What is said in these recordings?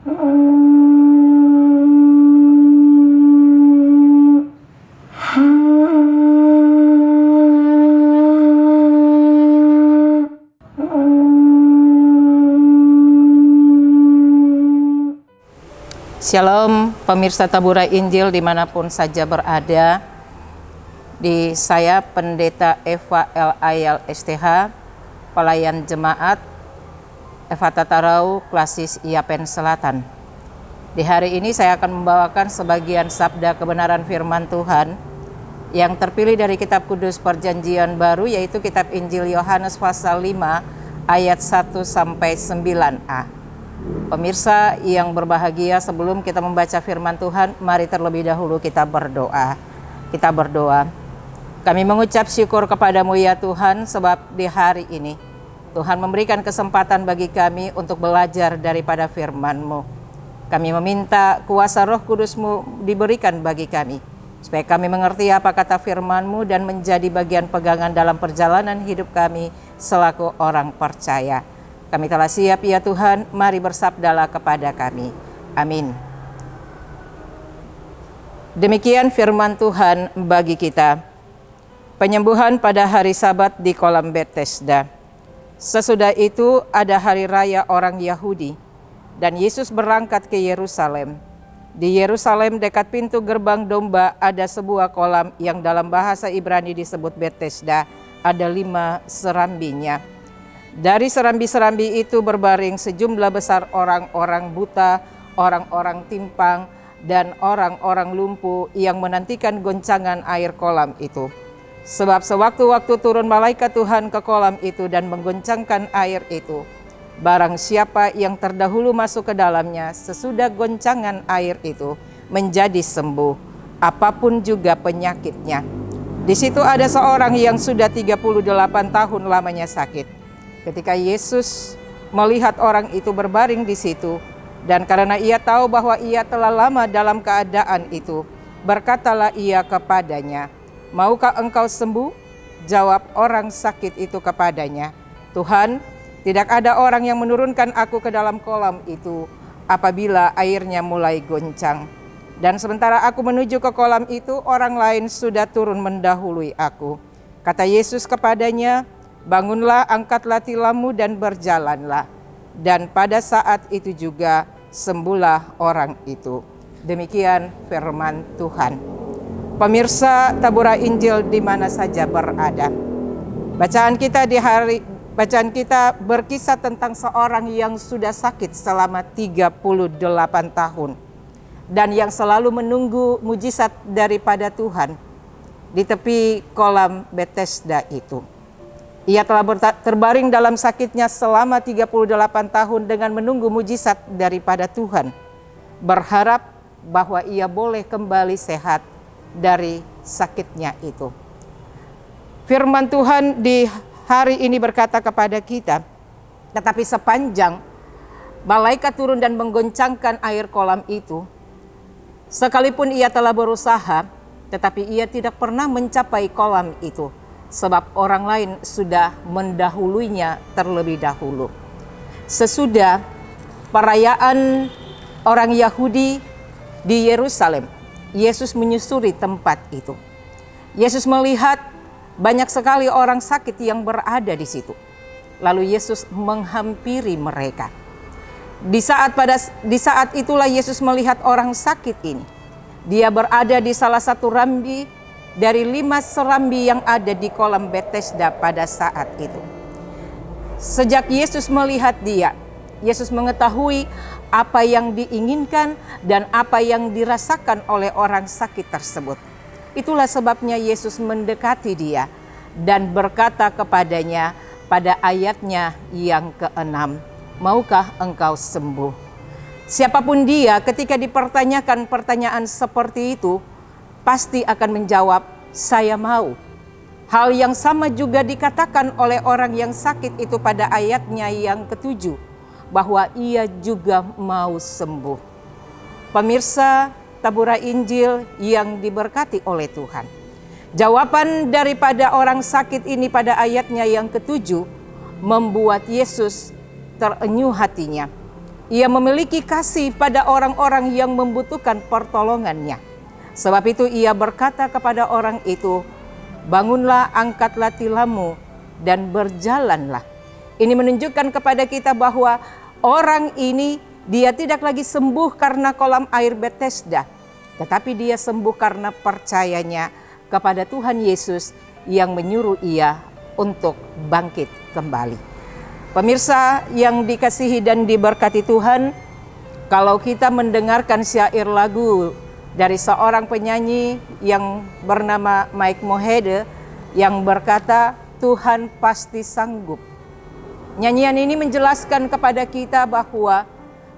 Shalom pemirsa Tabura Injil dimanapun saja berada. Di saya Pendeta Eva L. Ayal STH, pelayan jemaat Eva Tatarau Klasis Iapen Selatan. Di hari ini saya akan membawakan sebagian sabda kebenaran firman Tuhan yang terpilih dari kitab kudus perjanjian baru, yaitu kitab Injil Yohanes pasal 5 ayat 1-9a. Pemirsa yang berbahagia, sebelum kita membaca firman Tuhan, mari terlebih dahulu kita berdoa. Kita berdoa. Kami mengucap syukur kepadamu ya Tuhan, sebab di hari ini Tuhan memberikan kesempatan bagi kami untuk belajar daripada firman-Mu. Kami meminta kuasa Roh Kudus-Mu diberikan bagi kami, supaya kami mengerti apa kata firman-Mu dan menjadi bagian pegangan dalam perjalanan hidup kami selaku orang percaya. Kami telah siap ya Tuhan, mari bersabdalah kepada kami. Amin. Demikian firman Tuhan bagi kita. Penyembuhan pada hari Sabat di kolam Betesda. Sesudah itu ada hari raya orang Yahudi, dan Yesus berangkat ke Yerusalem. Di Yerusalem dekat pintu gerbang domba ada sebuah kolam yang dalam bahasa Ibrani disebut Betesda, ada 5 serambinya. Dari serambi-serambi itu berbaring sejumlah besar orang-orang buta, orang-orang timpang, dan orang-orang lumpuh yang menantikan goncangan air kolam itu. Sebab sewaktu-waktu turun malaikat Tuhan ke kolam itu dan menggoncangkan air itu, barang siapa yang terdahulu masuk ke dalamnya sesudah goncangan air itu menjadi sembuh, apapun juga penyakitnya. Di situ ada seorang yang sudah 38 tahun lamanya sakit. Ketika Yesus melihat orang itu berbaring di situ, dan karena ia tahu bahwa ia telah lama dalam keadaan itu, berkatalah ia kepadanya, "Maukah engkau sembuh?" Jawab orang sakit itu kepadanya, "Tuhan, tidak ada orang yang menurunkan aku ke dalam kolam itu apabila airnya mulai goncang. Dan sementara aku menuju ke kolam itu, orang lain sudah turun mendahului aku." Kata Yesus kepadanya, "Bangunlah, angkatlah tilammu dan berjalanlah." Dan pada saat itu juga sembuhlah orang itu. Demikian firman Tuhan. Pemirsa Tabura Injil di mana saja berada. Bacaan kita berkisah tentang seorang yang sudah sakit selama 38 tahun dan yang selalu menunggu mujizat daripada Tuhan di tepi kolam Betesda itu. Ia telah terbaring dalam sakitnya selama 38 tahun dengan menunggu mujizat daripada Tuhan, berharap bahwa ia boleh kembali sehat dari sakitnya itu. Firman Tuhan di hari ini berkata kepada kita, tetapi sepanjang malaikat turun dan menggoncangkan air kolam itu, sekalipun ia telah berusaha, tetapi ia tidak pernah mencapai kolam itu. Sebab orang lain sudah mendahulunya terlebih dahulu. Sesudah perayaan orang Yahudi di Yerusalem, Yesus menyusuri tempat itu. Yesus melihat banyak sekali orang sakit yang berada di situ. Lalu Yesus menghampiri mereka. Di saat itulah Yesus melihat orang sakit ini. Dia berada di salah satu rambi dari 5 serambi yang ada di kolam Betesda pada saat itu. Sejak Yesus melihat dia, Yesus mengetahui apa yang diinginkan dan apa yang dirasakan oleh orang sakit tersebut. Itulah sebabnya Yesus mendekati dia dan berkata kepadanya pada ayatnya yang ke-6, "Maukah engkau sembuh?" Siapapun dia ketika dipertanyakan pertanyaan seperti itu, pasti akan menjawab, "Saya mau." Hal yang sama juga dikatakan oleh orang yang sakit itu pada ayatnya yang ke-7, bahwa ia juga mau sembuh. Pemirsa Tabura Injil yang diberkati oleh Tuhan. Jawaban daripada orang sakit ini pada ayatnya yang ke-7 membuat Yesus terenyuh hatinya. Ia memiliki kasih pada orang-orang yang membutuhkan pertolongannya. Sebab itu ia berkata kepada orang itu, "Bangunlah, angkatlah tilammu, dan berjalanlah." Ini menunjukkan kepada kita bahwa orang ini dia tidak lagi sembuh karena kolam air Bethesda, tetapi dia sembuh karena percayanya kepada Tuhan Yesus yang menyuruh ia untuk bangkit kembali. Pemirsa yang dikasihi dan diberkati Tuhan, kalau kita mendengarkan syair lagu dari seorang penyanyi yang bernama Mike Mohede yang berkata, "Tuhan pasti sanggup." Nyanyian ini menjelaskan kepada kita bahwa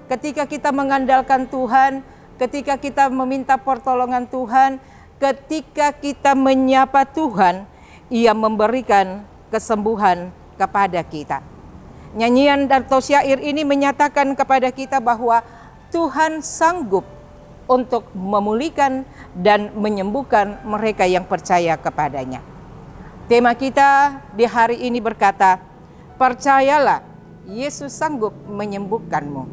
ketika kita mengandalkan Tuhan, ketika kita meminta pertolongan Tuhan, ketika kita menyapa Tuhan, Ia memberikan kesembuhan kepada kita. Nyanyian atau syair ini menyatakan kepada kita bahwa Tuhan sanggup untuk memulihkan dan menyembuhkan mereka yang percaya kepadanya. Tema kita di hari ini berkata, "Percayalah, Yesus sanggup menyembuhkanmu."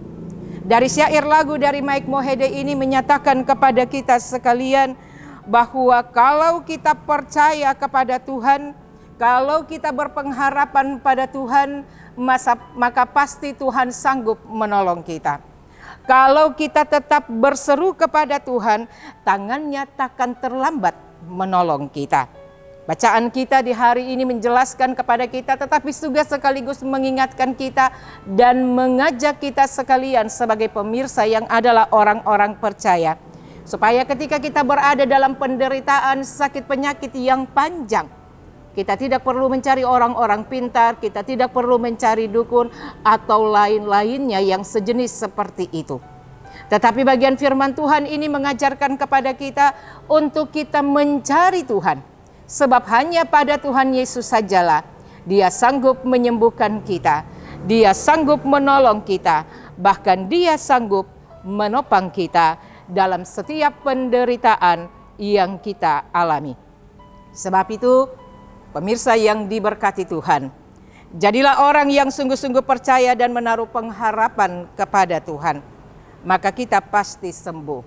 Dari syair lagu dari Mike Mohede ini menyatakan kepada kita sekalian bahwa kalau kita percaya kepada Tuhan, kalau kita berpengharapan pada Tuhan, maka pasti Tuhan sanggup menolong kita. Kalau kita tetap berseru kepada Tuhan, tangannya takkan terlambat menolong kita. Bacaan kita di hari ini menjelaskan kepada kita, tetapi juga sekaligus mengingatkan kita dan mengajak kita sekalian sebagai pemirsa yang adalah orang-orang percaya, supaya ketika kita berada dalam penderitaan sakit penyakit yang panjang, kita tidak perlu mencari orang-orang pintar, kita tidak perlu mencari dukun atau lain-lainnya yang sejenis seperti itu. Tetapi bagian firman Tuhan ini mengajarkan kepada kita untuk kita mencari Tuhan. Sebab hanya pada Tuhan Yesus sajalah Dia sanggup menyembuhkan kita, Dia sanggup menolong kita, bahkan Dia sanggup menopang kita dalam setiap penderitaan yang kita alami. Sebab itu, pemirsa yang diberkati Tuhan, jadilah orang yang sungguh-sungguh percaya dan menaruh pengharapan kepada Tuhan, maka kita pasti sembuh.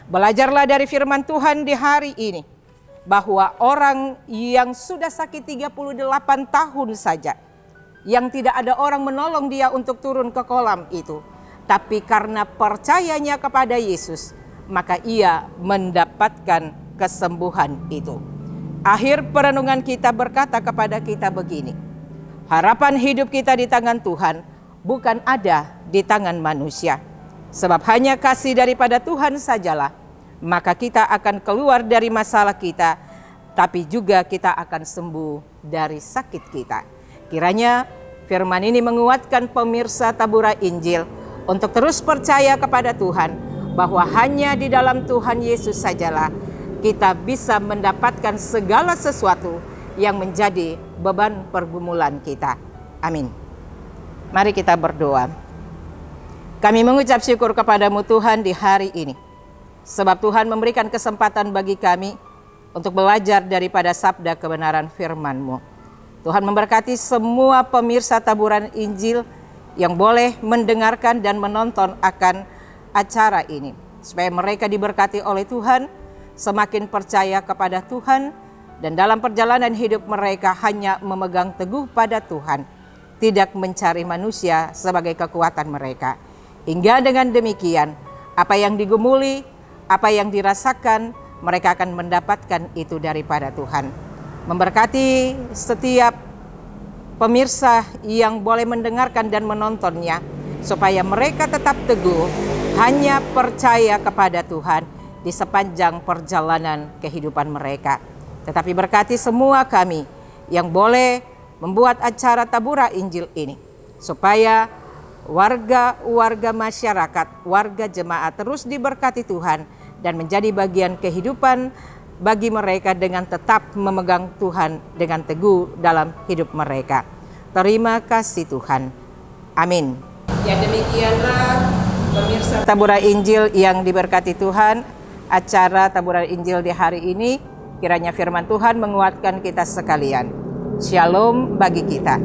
Belajarlah dari firman Tuhan di hari ini, bahwa orang yang sudah sakit 38 tahun saja, yang tidak ada orang menolong dia untuk turun ke kolam itu, tapi karena percayanya kepada Yesus, maka ia mendapatkan kesembuhan itu. Akhir perenungan kita berkata kepada kita begini, harapan hidup kita di tangan Tuhan, bukan ada di tangan manusia. Sebab hanya kasih daripada Tuhan sajalah, maka kita akan keluar dari masalah kita, tapi juga kita akan sembuh dari sakit kita. Kiranya firman ini menguatkan pemirsa Tabura Injil untuk terus percaya kepada Tuhan, bahwa hanya di dalam Tuhan Yesus sajalah kita bisa mendapatkan segala sesuatu yang menjadi beban pergumulan kita. Amin. Mari kita berdoa. Kami mengucap syukur kepadamu Tuhan di hari ini, sebab Tuhan memberikan kesempatan bagi kami untuk belajar daripada sabda kebenaran firman-Mu. Tuhan memberkati semua pemirsa Taburan Injil yang boleh mendengarkan dan menonton akan acara ini, supaya mereka diberkati oleh Tuhan, semakin percaya kepada Tuhan, dan dalam perjalanan hidup mereka hanya memegang teguh pada Tuhan, tidak mencari manusia sebagai kekuatan mereka. Hingga dengan demikian, apa yang digumuli, apa yang dirasakan, mereka akan mendapatkan itu daripada Tuhan. Memberkati setiap pemirsa yang boleh mendengarkan dan menontonnya, supaya mereka tetap teguh, hanya percaya kepada Tuhan di sepanjang perjalanan kehidupan mereka. Tetapi berkati semua kami yang boleh membuat acara Tabura Injil ini, supaya warga masyarakat, warga jemaat terus diberkati Tuhan dan menjadi bagian kehidupan bagi mereka dengan tetap memegang Tuhan dengan teguh dalam hidup mereka. Terima kasih Tuhan. Amin. Ya, demikianlah pemirsa Tabura Injil yang diberkati Tuhan, acara Tabura Injil di hari ini. Kiranya firman Tuhan menguatkan kita sekalian. Shalom bagi kita.